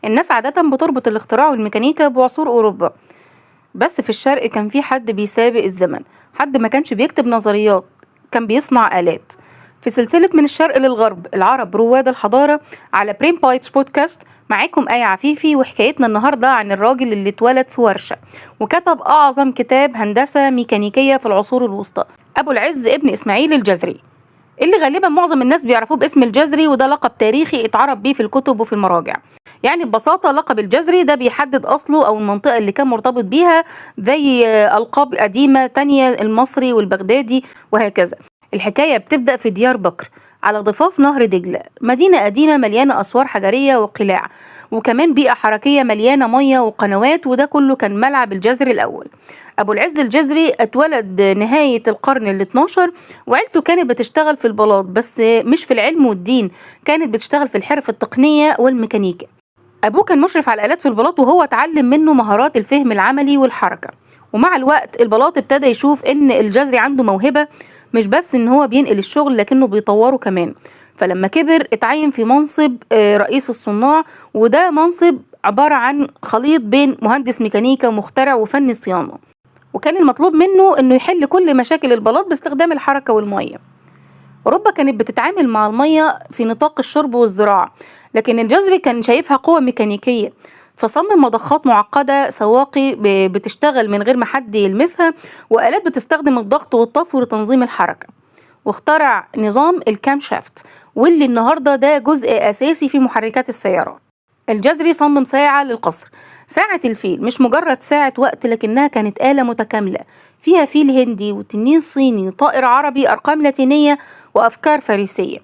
الناس عادة بتربط الاختراع والميكانيكا بعصور أوروبا، بس في الشرق كان في حد بيسابق الزمن، حد ما كانش بيكتب نظريات، كان بيصنع آلات. في سلسلة من الشرق للغرب، العرب رواد الحضارة، على بريم بايتس بودكاست، معاكم آية عفيفي، وحكايتنا النهاردة عن الراجل اللي اتولد في ورشة وكتب أعظم كتاب هندسة ميكانيكية في العصور الوسطى، أبو العز ابن إسماعيل الجزري، اللي غالبا معظم الناس بيعرفوه باسم الجزري، وده لقب تاريخي اتعرف بيه في الكتب وفي المراجع. يعني ببساطة لقب الجزري ده بيحدد أصله أو المنطقة اللي كان مرتبط بيها، زي ألقاب قديمة تانية المصري والبغدادي وهكذا. الحكاية بتبدأ في ديار بكر على ضفاف نهر دجلة، مدينة قديمة مليانة أسوار حجرية وقلاع، وكمان بيئة حركية مليانة مية وقنوات، وده كله كان ملعب الجزري الأول. أبو العز الجزري اتولد نهاية القرن ال12، وعيلته كانت بتشتغل في البلاط، بس مش في العلم والدين، كانت بتشتغل في الحرف التقنية والميكانيكا. أبوه كان مشرف على الآلات في البلاط، وهو اتعلم منه مهارات الفهم العملي والحركة. ومع الوقت البلاط ابتدى يشوف إن الجزري عنده موهبة، مش بس إن هو بينقل الشغل لكنه بيطوره كمان. فلما كبر اتعين في منصب رئيس الصناع، وده منصب عبارة عن خليط بين مهندس ميكانيكا ومخترع وفني صيانة، وكان المطلوب منه إنه يحل كل مشاكل البلاط باستخدام الحركة والمية. أوروبا كانت بتتعامل مع المية في نطاق الشرب والزراعة، لكن الجزري كان شايفها قوة ميكانيكية، فصمم مضخات معقدة، سواقي بتشتغل من غير ما حد يلمسها، وآلات بتستخدم الضغط والطفو لتنظيم الحركة، واخترع نظام الكام شافت، واللي النهاردة ده جزء أساسي في محركات السيارات. الجزري صمم ساعة للقصر، ساعة الفيل، مش مجرد ساعة وقت لكنها كانت آلة متكاملة فيها فيل هندي وتنين صيني، طائر عربي، أرقام لاتينية، وأفكار فارسية،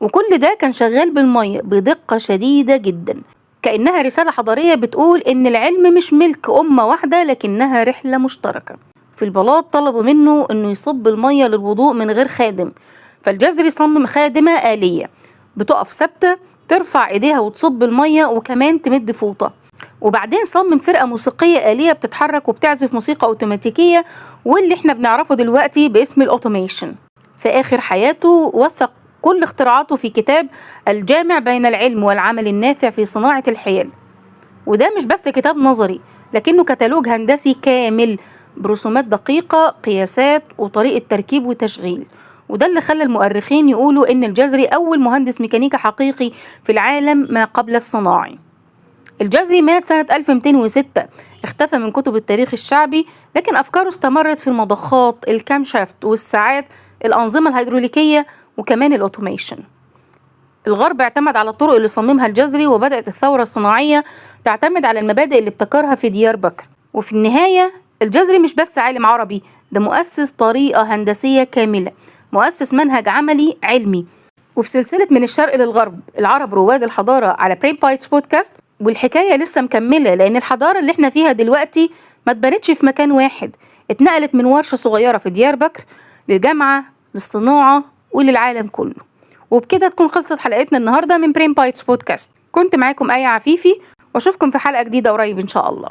وكل ده كان شغال بالمية بدقة شديدة جدا، كأنها رسالة حضارية بتقول إن العلم مش ملك أمة واحدة لكنها رحلة مشتركة. في البلاط طلبوا منه إنه يصب المية للوضوء من غير خادم، فالجزري صمم خادمة آلية بتقف ثابتة، ترفع إيديها وتصب المية وكمان تمد فوطة. وبعدين صمم فرقة موسيقية آلية بتتحرك وبتعزف موسيقى أوتوماتيكية، واللي احنا بنعرفه دلوقتي باسم الأوتوميشن. في آخر حياته وثق كل اختراعاته في كتاب الجامع بين العلم والعمل النافع في صناعة الحيل، وده مش بس كتاب نظري لكنه كتالوج هندسي كامل برسومات دقيقة، قياسات، وطريقة تركيب وتشغيل. وده اللي خلى المؤرخين يقولوا إن الجزري أول مهندس ميكانيكا حقيقي في العالم ما قبل الصناعي. الجزري مات سنة 1206، اختفى من كتب التاريخ الشعبي، لكن أفكاره استمرت في المضخات، الكام شافت، والساعات، الأنظمة الهيدروليكية، وكمان الأوتوميشن. الغرب اعتمد على الطرق اللي صممها الجزري، وبدأت الثورة الصناعية تعتمد على المبادئ اللي ابتكرها في ديار بكر. وفي النهاية الجزري مش بس عالم عربي، ده مؤسس طريقة هندسية كاملة، مؤسس منهج عملي علمي. وفي سلسلة من الشرق للغرب، العرب رواد الحضارة، على بريم بايتس بودكاست، والحكاية لسه مكملة، لأن الحضارة اللي احنا فيها دلوقتي ما اتبنتش في مكان واحد، اتنقلت من ورشة صغيرة في ديار بكر للجامعة، للصناعة، وللعالم كله. وبكده تكون خلصت حلقتنا النهاردة من بريم بايتس بودكاست. كنت معاكم آية عفيفي، واشوفكم في حلقة جديدة قريب إن شاء الله.